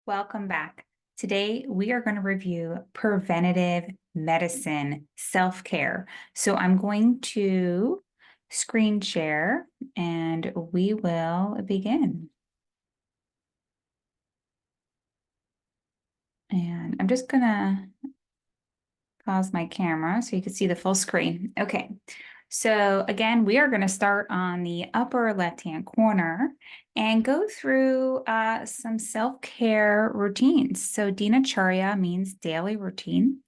Welcome back. Today, we are going to review preventative medicine, self-care. So I'm going to screen share and we will begin. And I'm just going to pause my camera so you can see the full screen. Okay. So again, we are going to start on the upper left-hand corner and go through some self-care routines. So dinacharya means daily routine,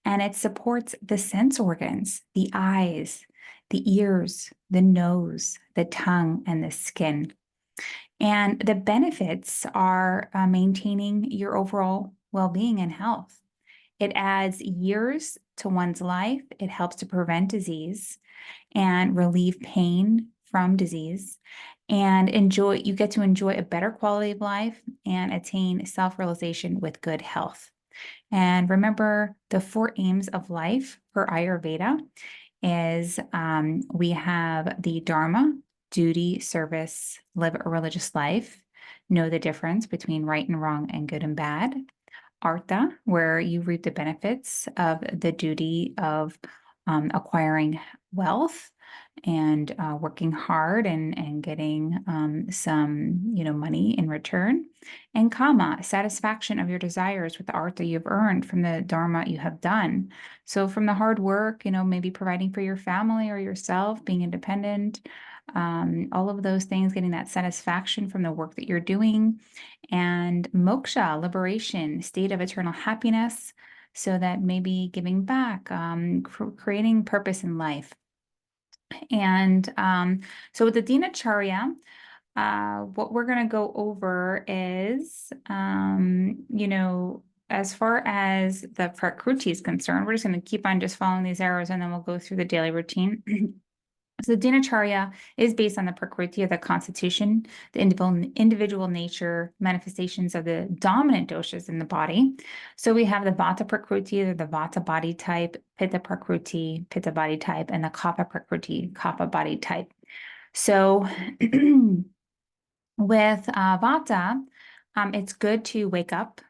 and it supports the sense organs, the eyes, the ears, the nose, the tongue, and the skin. And the benefits are maintaining your overall well-being and health. It adds years to one's life. It helps to prevent disease and relieve pain from disease, and you get to enjoy a better quality of life and attain self-realization with good health. And remember, the four aims of life for Ayurveda is we have the Dharma, duty, service, live a religious life, know the difference between right and wrong and good and bad. Artha, where you reap the benefits of the duty of acquiring wealth and working hard and getting some money in return. And kama, satisfaction of your desires with the artha you've earned from the dharma you have done. So from the hard work, maybe providing for your family or yourself, being independent, all of those things, getting that satisfaction from the work that you're doing. And moksha, liberation, state of eternal happiness, so that maybe giving back, creating purpose in life. And so with the dinacharya, what we're going to go over is, as far as the prakruti is concerned, we're just going to keep on just following these arrows and then we'll go through the daily routine. So the dinacharya is based on the prakriti of the constitution, the individual nature, manifestations of the dominant doshas in the body. So we have the vata prakriti, or the vata body type, pitta prakriti, pitta body type, and the kapha prakriti, kapha body type. So with vata, it's good to wake up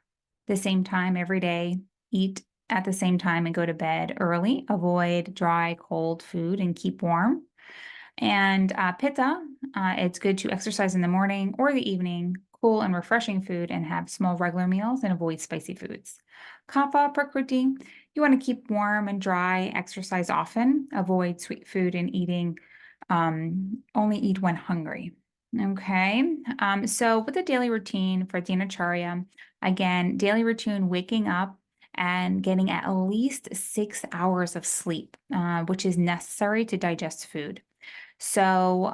the same time every day, eat at the same time, and go to bed early. Avoid dry, cold food and keep warm. And pitta, it's good to exercise in the morning or the evening, cool and refreshing food, and have small regular meals and avoid spicy foods. Kapha, prakriti, you want to keep warm and dry, exercise often, avoid sweet food and only eat when hungry. Okay, so with the daily routine for dinacharya, again, daily routine, waking up and getting at least 6 hours of sleep, which is necessary to digest food. So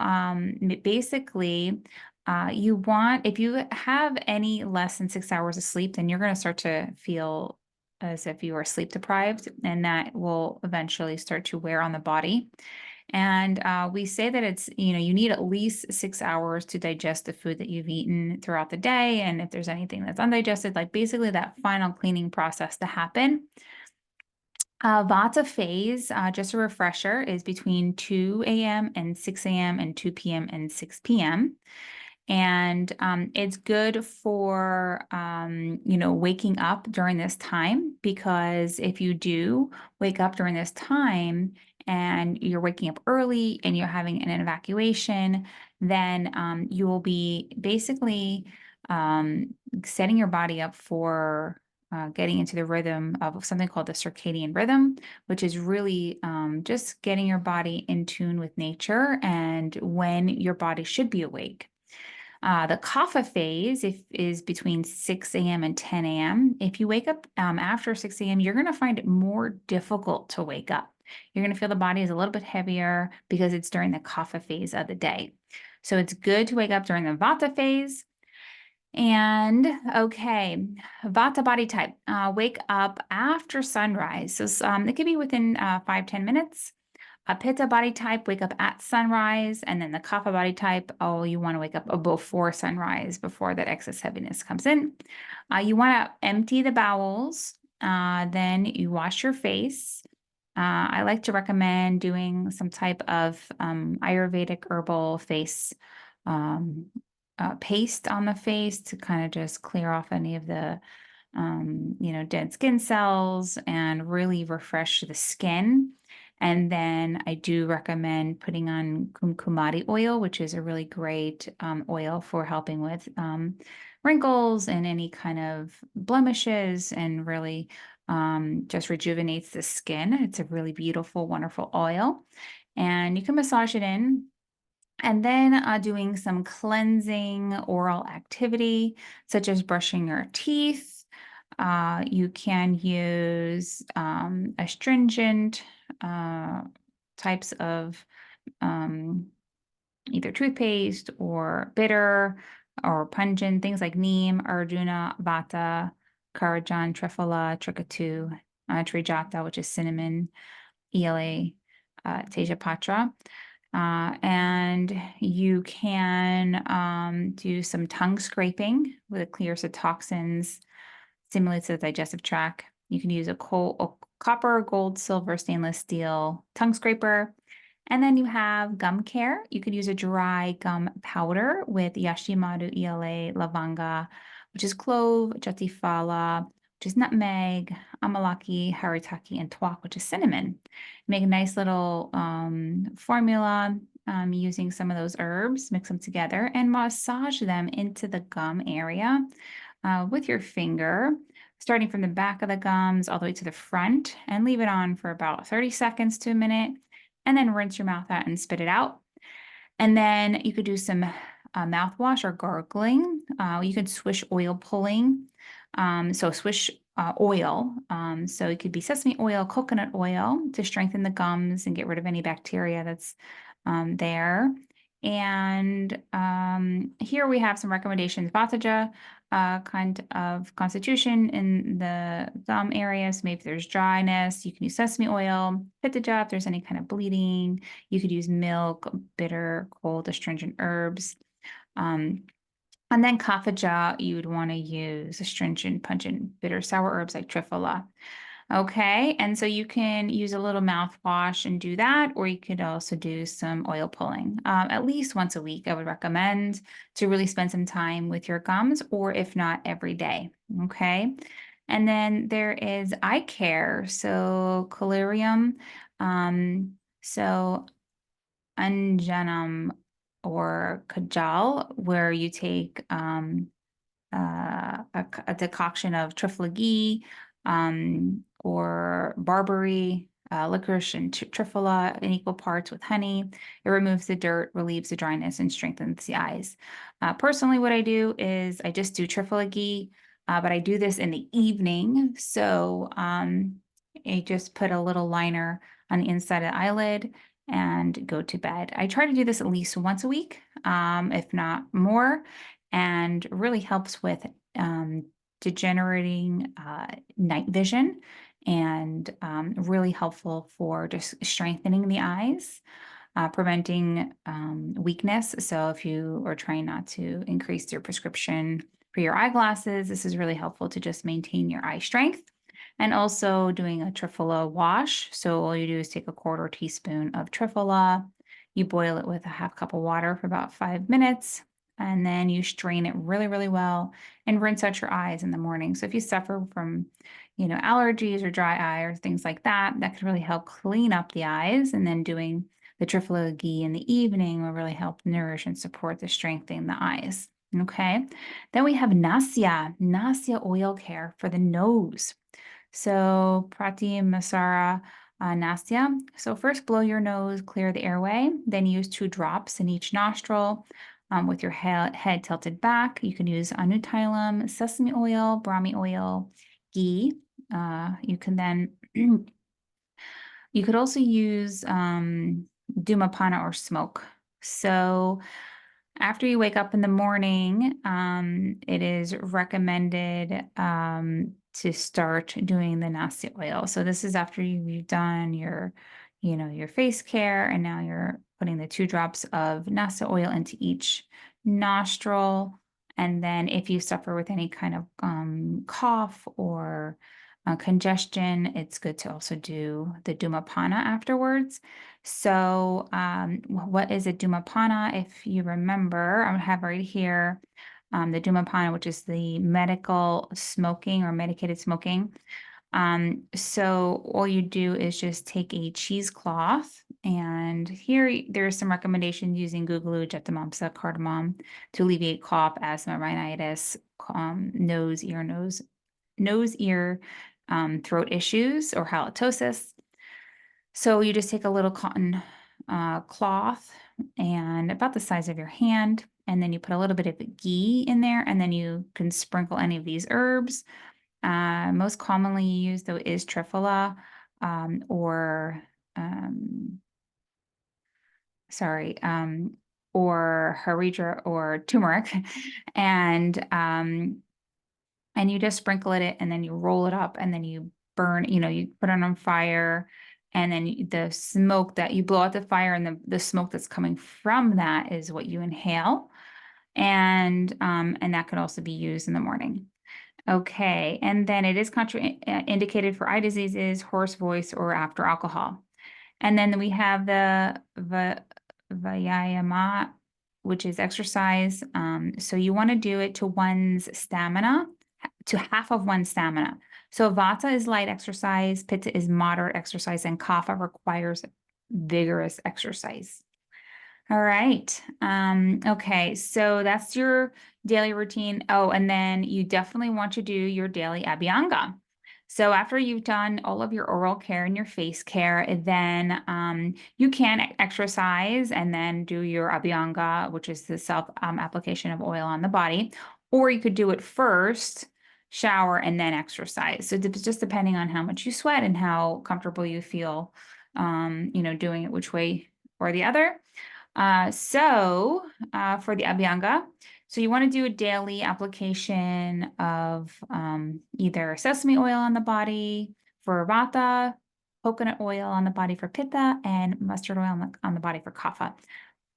basically, if you have any less than 6 hours of sleep, then you're going to start to feel as if you are sleep deprived, and that will eventually start to wear on the body. And we say that you need at least 6 hours to digest the food that you've eaten throughout the day. And if there's anything that's undigested, like basically that final cleaning process to happen. Vata phase, just a refresher, is between 2 a.m. and 6 a.m. and 2 p.m. and 6 p.m. And it's good for, waking up during this time, because if you do wake up during this time and you're waking up early and you're having an evacuation, then you will be basically setting your body up for getting into the rhythm of something called the circadian rhythm, which is really just getting your body in tune with nature and when your body should be awake. The kapha phase is between 6 a.m. and 10 a.m. If you wake up after 6 a.m., you're going to find it more difficult to wake up. You're going to feel the body is a little bit heavier because it's during the kapha phase of the day. So it's good to wake up during the vata phase. And okay, vata body type, wake up after sunrise. So it could be within 5-10 minutes. A pitta body type, wake up at sunrise. And then the kapha body type, you want to wake up before sunrise, before that excess heaviness comes in. You want to empty the bowels. Then you wash your face. I like to recommend doing some type of Ayurvedic herbal face paste on the face to kind of just clear off any of the dead skin cells and really refresh the skin. And then I do recommend putting on kumkumadi oil, which is a really great oil for helping with wrinkles and any kind of blemishes, and really just rejuvenates the skin. It's a really beautiful, wonderful oil. And you can massage it in. And then doing some cleansing oral activity, such as brushing your teeth. You can use astringent types of um, either toothpaste or bitter or pungent, things like neem, arjuna, vata, karajan, triphala, trikatu, trijata, which is cinnamon, ela, tejapatra. And you can do some tongue scraping with it clears the toxins, stimulates the digestive tract. You can use a copper, gold, silver, stainless steel tongue scraper. And then you have gum care. You could use a dry gum powder with yashimadu, ela, lavanga, which is clove, jatifala, which is nutmeg, amalaki, haritaki, and twak, which is cinnamon. Make a nice little formula using some of those herbs, mix them together, and massage them into the gum area with your finger, starting from the back of the gums all the way to the front, and leave it on for about 30 seconds to a minute, and then rinse your mouth out and spit it out. And then you could do some mouthwash or gargling. You could swish oil pulling. So swish oil. So it could be sesame oil, coconut oil to strengthen the gums and get rid of any bacteria that's there. And here we have some recommendations. Vataja, kind of constitution in the gum areas. Maybe if there's dryness, you can use sesame oil. Pittaja, if there's any kind of bleeding, you could use milk, bitter, cold, astringent herbs. And then Kapha, you would want to use astringent, pungent, bitter, sour herbs like triphala. Okay, and so you can use a little mouthwash and do that, or you could also do some oil pulling. At least once a week, I would recommend to really spend some time with your gums, or if not, every day. Okay, and then there is eye care. So collyrium, so anjanam or kajal, where you take a decoction of triphala ghee or barberry, licorice, and triphala in equal parts with honey. It removes the dirt, relieves the dryness, and strengthens the eyes. Personally, what I do is I just do triphala ghee, but I do this in the evening. So I just put a little liner on the inside of the eyelid and go to bed. I try to do this at least once a week, if not more, and really helps with degenerating night vision, and really helpful for just strengthening the eyes, preventing weakness. So if you are trying not to increase your prescription for your eyeglasses, this is really helpful to just maintain your eye strength. And also doing a triphala wash. So all you do is take a quarter teaspoon of triphala, you boil it with a half cup of water for about 5 minutes, and then you strain it really, really well and rinse out your eyes in the morning. So if you suffer from, allergies or dry eye or things like that, that could really help clean up the eyes. And then doing the triphala ghee in the evening will really help nourish and support the strengthening the eyes. Okay. Then we have nasya oil care for the nose. So Prati Masara Nasya. So first blow your nose, clear the airway, then use 2 drops in each nostril with your head tilted back. You can use Anutailam, sesame oil, Brahmi oil, ghee. You can then, you could also use Dhumapana or smoke. So after you wake up in the morning, it is recommended to start doing the nasty oil. So this is after you've done your, your face care, and now you're putting the 2 drops of nasty oil into each nostril. And then if you suffer with any kind of cough or congestion, it's good to also do the Dhumapana afterwards. So, what is a Dhumapana? If you remember, I have right here the Dhumapana, which is the medical smoking or medicated smoking. So all you do is just take a cheesecloth, and here there's some recommendations using guggulu, jetamoxa, cardamom to alleviate cough, asthma, rhinitis, nose, ear, throat issues, or halitosis. So you just take a little cotton cloth and about the size of your hand, and then you put a little bit of ghee in there, and then you can sprinkle any of these herbs. Most commonly used though is triphala, or um, sorry, or haridra or turmeric, and and you just sprinkle it and then you roll it up and then you burn, you put it on fire, and then the smoke that you blow out the fire, and the smoke that's coming from that is what you inhale, and that could also be used in the morning. Okay, and then it is indicated for eye diseases, hoarse voice, or after alcohol. And then we have the Vyayama, which is exercise. So you want to do it to one's stamina, to half of one's stamina. So Vata is light exercise, Pitta is moderate exercise, and Kapha requires vigorous exercise. All right. Okay, so that's your daily routine. Oh, and then you definitely want to do your daily Abhyanga. So after you've done all of your oral care and your face care, then you can exercise and then do your Abhyanga, which is the self application of oil on the body. Or you could do it first, shower, and then exercise. So it's just depending on how much you sweat and how comfortable you feel, doing it which way or the other. For the Abhyanga, so you want to do a daily application of either sesame oil on the body for Vata, coconut oil on the body for Pitta, and mustard oil on the body for Kapha.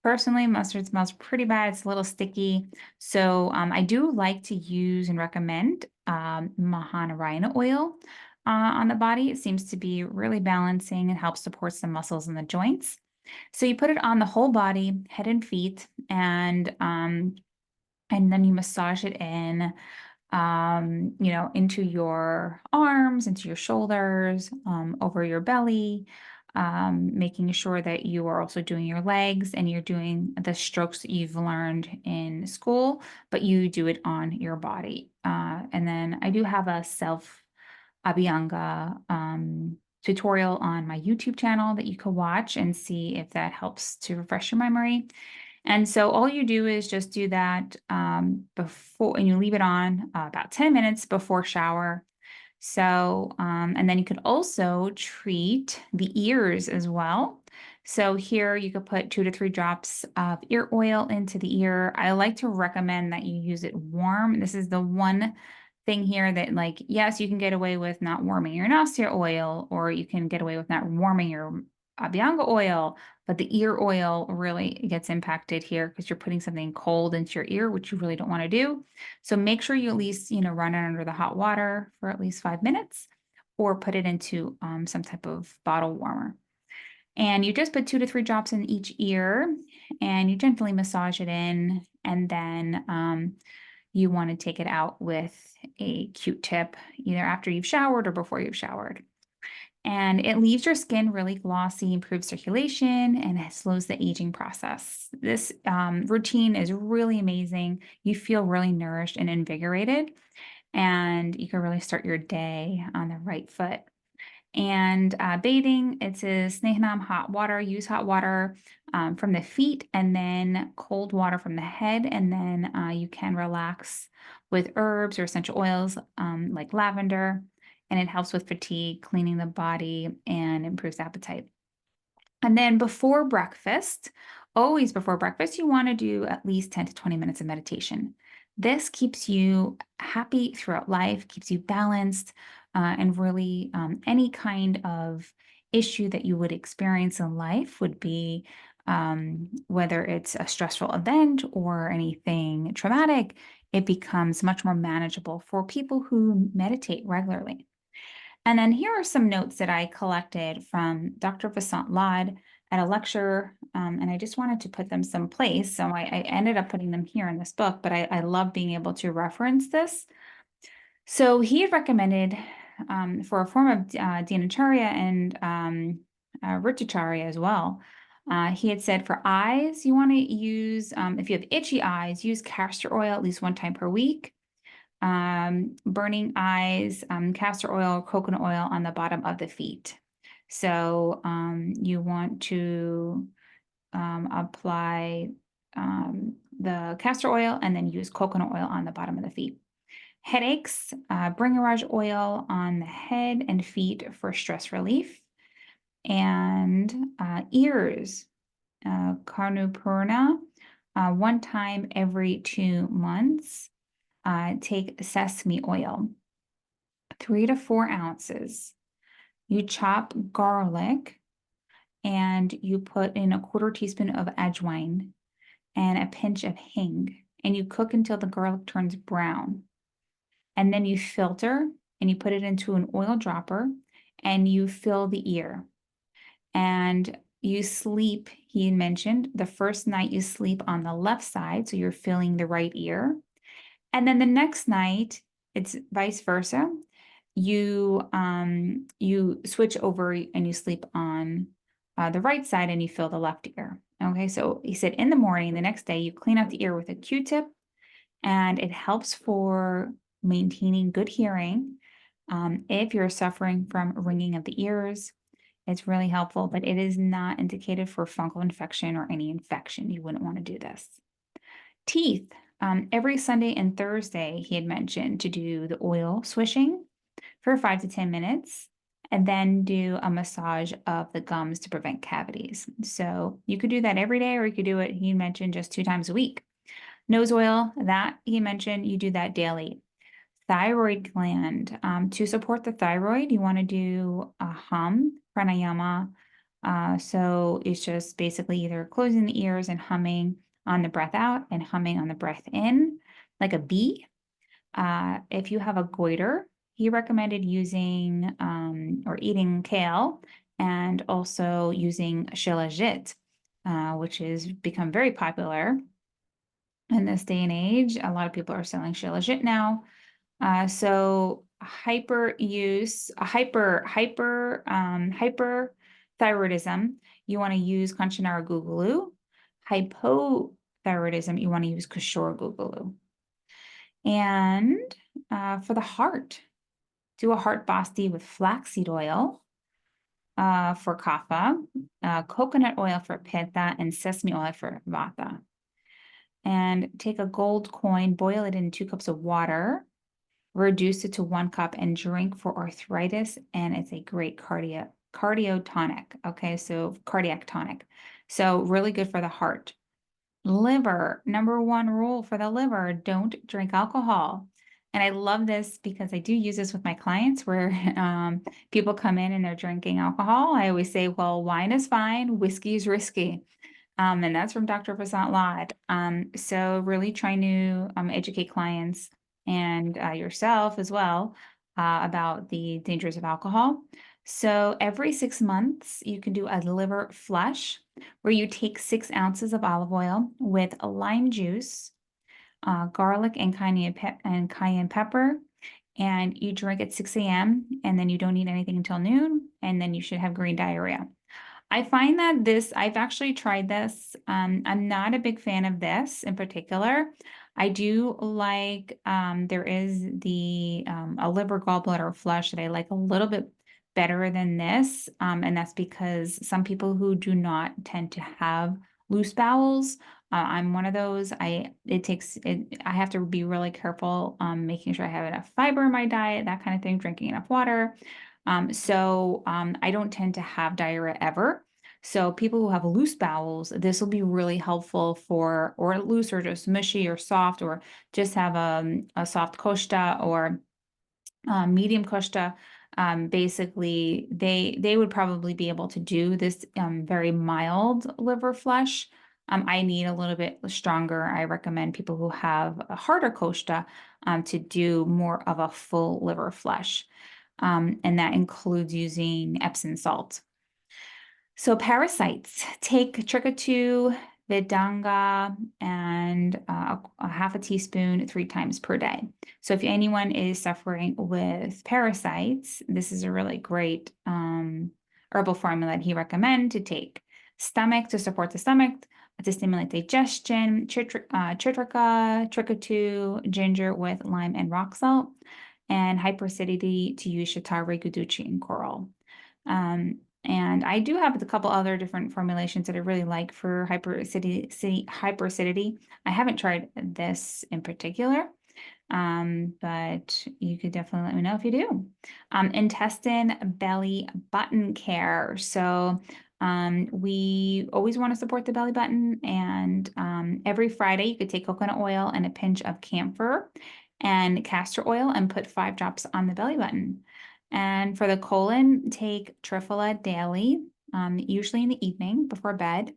Personally, mustard smells pretty bad. It's a little sticky. So I do like to use and recommend Mahanarayana oil on the body. It seems to be really balancing and helps support the muscles and the joints. So you put it on the whole body, head and feet, and then you massage it in, into your arms, into your shoulders, over your belly, making sure that you are also doing your legs and you're doing the strokes that you've learned in school, but you do it on your body. And then I do have a self Abhyanga tutorial on my YouTube channel that you could watch and see if that helps to refresh your memory. And so all you do is just do that before, and you leave it on about 10 minutes before shower. So, and then you could also treat the ears as well. So here you could put 2 to 3 drops of ear oil into the ear. I like to recommend that you use it warm. This is the one thing here that, like, yes, you can get away with not warming your nostril oil, or you can get away with not warming your Abhyanga oil, but the ear oil really gets impacted here because you're putting something cold into your ear, which you really don't want to do. So make sure you at least, run it under the hot water for at least 5 minutes, or put it into some type of bottle warmer. And you just put 2 to 3 drops in each ear, and you gently massage it in, and then you want to take it out with a Q-tip, either after you've showered or before you've showered. And it leaves your skin really glossy, improves circulation, and it slows the aging process. This routine is really amazing. You feel really nourished and invigorated, and you can really start your day on the right foot. And bathing, it's a Snehanam hot water. Use hot water from the feet, and then cold water from the head. And then you can relax with herbs or essential oils like lavender. And it helps with fatigue, cleaning the body, and improves appetite. And then before breakfast, always before breakfast, you want to do at least 10 to 20 minutes of meditation. This keeps you happy throughout life, keeps you balanced, and really any kind of issue that you would experience in life would be, whether it's a stressful event or anything traumatic, it becomes much more manageable for people who meditate regularly. And then here are some notes that I collected from Dr. Vasant Lad at a lecture, and I just wanted to put them someplace. So I ended up putting them here in this book, but I love being able to reference this. So he had recommended for a form of dinacharya and ritacharya as well. He had said for eyes, you want to use, if you have itchy eyes, use castor oil at least 1 time per week. Burning eyes, castor oil or coconut oil on the bottom of the feet. So you want to apply the castor oil and then use coconut oil on the bottom of the feet. Headaches, bringaraj oil on the head and feet for stress relief. And ears, karnupurna, 1 time every 2 months. Take sesame oil, 3 to 4 ounces. You chop garlic and you put in a 1/4 teaspoon of ajwain and a pinch of hing, and you cook until the garlic turns brown. And then you filter and you put it into an oil dropper and you fill the ear. And you sleep, he mentioned, the first night you sleep on the left side, so you're filling the right ear. And then the next night, it's vice versa. You switch over and you sleep on the right side and you fill the left ear. Okay, so he said in the morning, the next day, you clean out the ear with a Q-tip, and it helps for maintaining good hearing. If you're suffering from ringing of the ears, it's really helpful, but it is not indicated for fungal infection or any infection. You wouldn't want to do this. Teeth. Every Sunday and Thursday, he had mentioned to do the oil swishing for 5 to 10 minutes, and then do a massage of the gums to prevent cavities. So you could do that every day, or you could do it, he mentioned, just 2 times a week. Nose oil, that he mentioned, you do that daily. Thyroid gland. To support the thyroid, you want to do a hum pranayama. So it's just basically either closing the ears and humming on the breath out and humming on the breath in, like a bee. If you have a goiter, he recommended using or eating kale and also using shilajit, which has become very popular in this day and age. A lot of people are selling shilajit now. So hyperthyroidism, you want to use Kanchanara Guggulu. Hypothyroidism, you want to use Kishore Guggulu. And for the heart, do a heart basti with flaxseed oil for kapha, coconut oil for pitta, and sesame oil for vata. And take a gold coin, boil it in 2 cups of water, reduce it to 1 cup, and drink for arthritis. And it's a great cardio tonic. Okay, so cardiac tonic. So really good for the heart. Liver, number 1 rule for the liver, don't drink alcohol. And I love this because I do use this with my clients where people come in and they're drinking alcohol. I always say, well, wine is fine, whiskey is risky. And that's from Dr. Vasant Lad. So really trying to educate clients and yourself as well about the dangers of alcohol. So every 6 months, you can do a liver flush where you take 6 ounces of olive oil with a lime juice, garlic and cayenne pepper, and you drink at 6 a.m. and then you don't eat anything until noon, and then you should have green diarrhea. I find that I've actually tried this. I'm not a big fan of this in particular. I do like, there is a liver gallbladder flush that I like a little bit better than this. And that's because some people who do not tend to have loose bowels, I'm one of those. I have to be really careful, making sure I have enough fiber in my diet, that kind of thing, drinking enough water. I don't tend to have diarrhea ever. So people who have loose bowels, this will be really helpful for, or loose or just mushy or soft, or just have a soft koshta or medium koshta. Basically, they would probably be able to do this very mild liver flush. I need a little bit stronger. I recommend people who have a harder koshta to do more of a full liver flush. and that includes using Epsom salt. So parasites, take Trichotillomania, Vidanga, and a half a teaspoon 3 times per day. So if anyone is suffering with parasites, this is a really great herbal formula that he recommends to take. Stomach, to support the stomach, to stimulate digestion, Trichotillomania, ginger with lime and rock salt, and hyperacidity, to use Shatavari, Guduchi, and coral. And I do have a couple other different formulations that I really like for hyperacidity. I haven't tried this in particular, but you could definitely let me know if you do. Intestine belly button care. So we always want to support the belly button, and every Friday you could take coconut oil and a pinch of camphor and castor oil and put 5 drops on the belly button. And for the colon, take Triphala daily, usually in the evening before bed.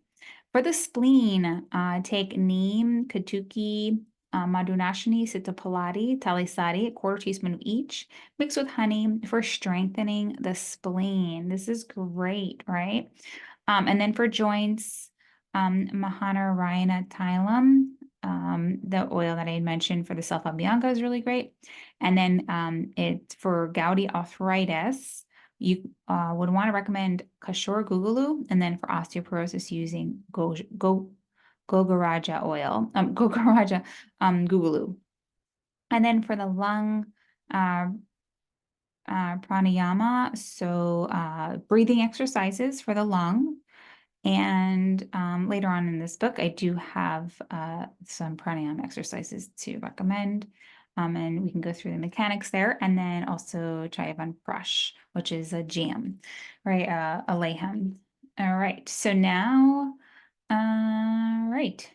For the spleen, take neem, ketuki, madunashini, sitapalati, talisari, a 1/4 teaspoon of each, mixed with honey for strengthening the spleen. This is great, right? And then for joints, Mahana Rayana Tailam, the oil that I had mentioned for the Sulfa Bianca is really great. And then for gouty arthritis, you would want to recommend Kashur Gugulu, and then for osteoporosis using Gogaraja oil, Gogaraja Gugulu. And then for the lung pranayama, so breathing exercises for the lung. And later on in this book, I do have some pranayama exercises to recommend. And we can go through the mechanics there. And then also Chayavan Prash, which is a jam, right? A layhem. All right. So now, right.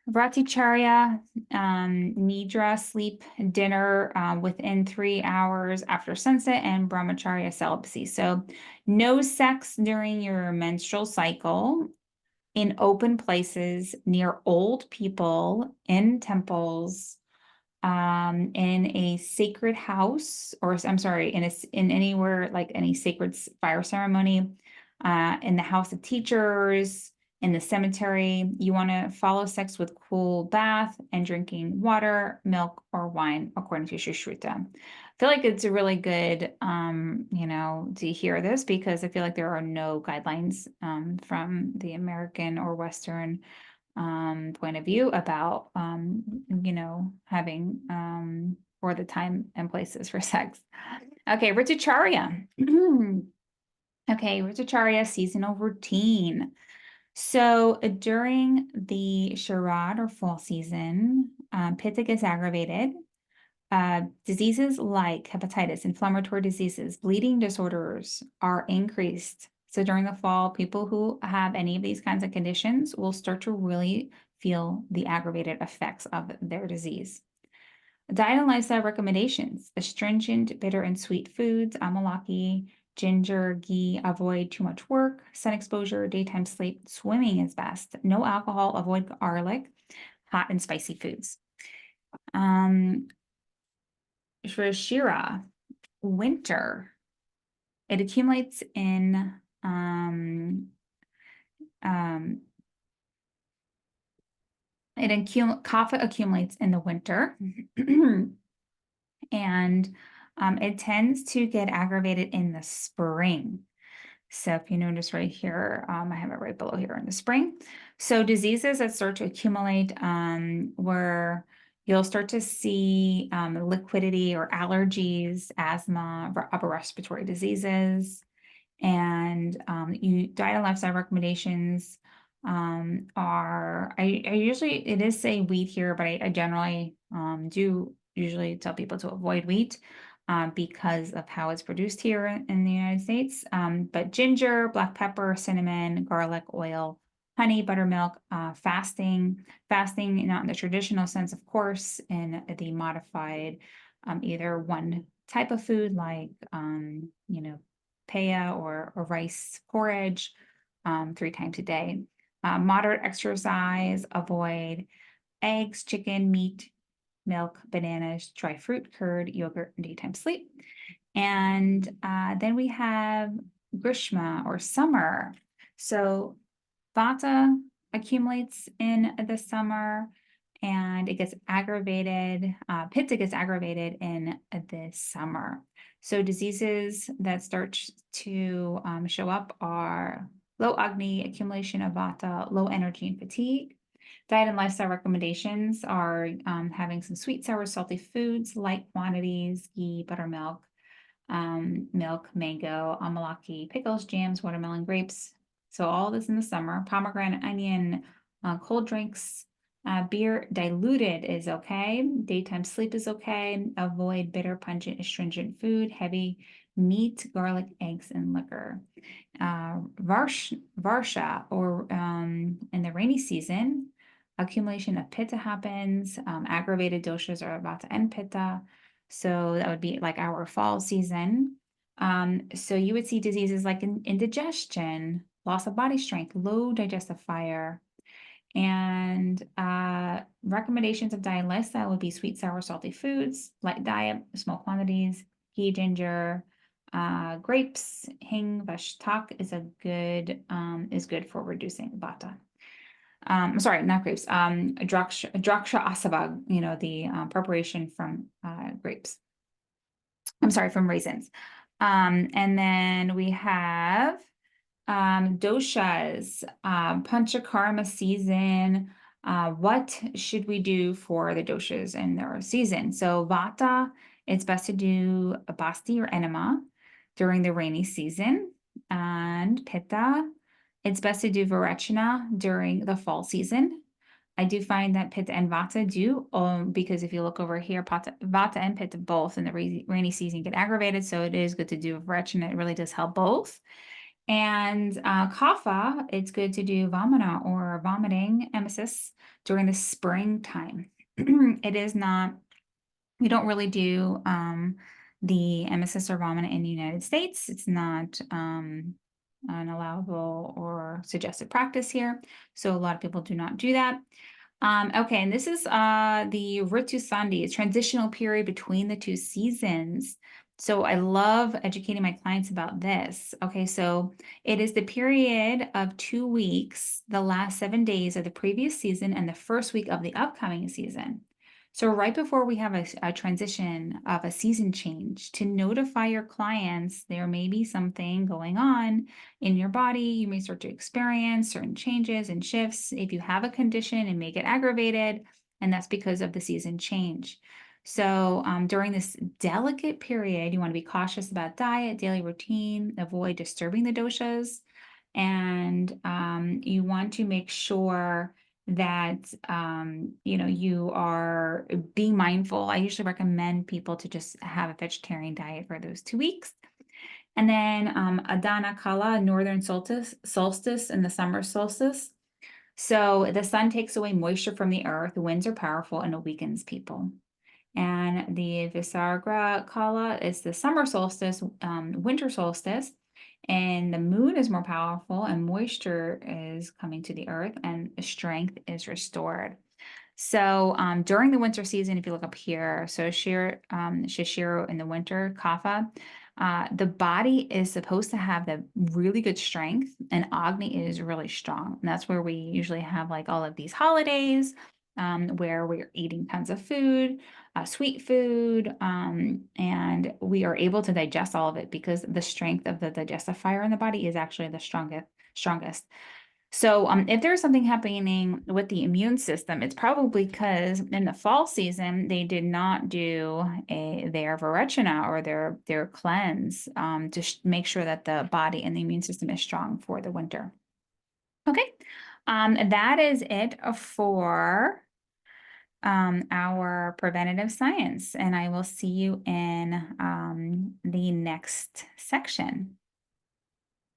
Vraticharya, Nidra, sleep, dinner within 3 hours after sunset, and Brahmacharya, celibacy. So no sex during your menstrual cycle, in open places, near old people, in temples, in a sacred house, or I'm sorry, in anywhere like any sacred fire ceremony, in the house of teachers, in the cemetery. You want to follow sex with cool bath and drinking water, milk, or wine, according to Sushruta. I feel like it's a really good, to hear this, because I feel like there are no guidelines from the American or Western point of view about, having for the time and places for sex. Okay, Ritacharya. Okay, Ritacharya seasonal routine. So during the Sharad or fall season, Pitta gets aggravated. Diseases like hepatitis, inflammatory diseases, bleeding disorders are increased. So during the fall, people who have any of these kinds of conditions will start to really feel the aggravated effects of their disease. Diet and lifestyle recommendations: astringent, bitter, and sweet foods, amalaki, ginger, ghee, avoid too much work, sun exposure, daytime sleep, swimming is best, no alcohol, avoid garlic, hot and spicy foods. For Shira, winter, it accumulates in kapha accumulates in the winter, and it tends to get aggravated in the spring. So if you notice right here, I have it right below here in the spring. So diseases that start to accumulate, where you'll start to see liquidity or allergies, asthma, upper respiratory diseases, and diet and lifestyle recommendations are, I usually, it is say wheat here, but I generally do usually tell people to avoid wheat because of how it's produced here in the United States. But ginger, black pepper, cinnamon, garlic, oil, honey, buttermilk, fasting, not in the traditional sense, of course, in the modified, either one type of food like, paya or rice porridge 3 times a day. Moderate exercise, avoid eggs, chicken, meat, milk, bananas, dry fruit, curd, yogurt, and daytime sleep. And then we have Grishma or summer. So Vata accumulates in the summer and it gets aggravated. Pitta gets aggravated in the summer. So diseases that start to show up are low Agni, accumulation of Vata, low energy and fatigue. Diet and lifestyle recommendations are having some sweet, sour, salty foods, light quantities, ghee, buttermilk, milk, mango, amalaki, pickles, jams, watermelon, grapes. So all this in the summer. Pomegranate, onion, cold drinks, beer diluted is okay. Daytime sleep is okay. Avoid bitter, pungent, astringent food, heavy meat, garlic, eggs, and liquor. Varsha, or in the rainy season, accumulation of pitta happens. Aggravated doshas are vata and pitta. So that would be like our fall season. So you would see diseases like indigestion, loss of body strength, low digestive fire. And recommendations of diet and lifestyle would be sweet, sour, salty foods, light diet, small quantities, ghee, ginger, grapes, hing, vashtak is good for reducing vata. Sorry, not grapes. Draksha asava, the preparation from grapes. I'm sorry, from raisins. And then we have doshas, panchakarma season. What should we do for the doshas in their season? So vata, it's best to do a basti or enema during the rainy season. And pitta, it's best to do varechana during the fall season. I do find that Pitta and Vata do, because if you look over here, Vata and Pitta both in the rainy season get aggravated, so it is good to do a Varechana. It really does help both. And Kapha, it's good to do Vamana or vomiting emesis during the springtime. It is not, we don't really do the emesis or vomina in the United States. It's not an allowable or suggested practice here. So a lot of people do not do that. Okay, and this is the Ritu Sandhi, a transitional period between the two seasons. So I love educating my clients about this. Okay, so it is the period of 2 weeks, the last 7 days of the previous season and the first week of the upcoming season. So right before we have a transition of a season change, to notify your clients there may be something going on in your body. You may start to experience certain changes and shifts. If you have a condition, it may get aggravated, and that's because of the season change. So during this delicate period, you want to be cautious about diet, daily routine, avoid disturbing the doshas, and you want to make sure that you are being mindful. I usually recommend people to just have a vegetarian diet for those 2 weeks. And then Adana Kala, northern solstice and the summer solstice. So the sun takes away moisture from the earth, the winds are powerful, and it weakens people. And the Visarga Kala is the summer solstice, winter solstice, and the moon is more powerful, and moisture is coming to the earth, and strength is restored. So during the winter season, if you look up here, so Shishiro in the winter, Kapha, the body is supposed to have the really good strength, and Agni is really strong. And that's where we usually have like all of these holidays where we're eating tons of food, sweet food, and we are able to digest all of it because the strength of the digestive fire in the body is actually the strongest. So if there's something happening with the immune system, it's probably because in the fall season, they did not do their Varechana or their cleanse to make sure that the body and the immune system is strong for the winter. Okay, that is it for our preventative science, and I will see you in the next section.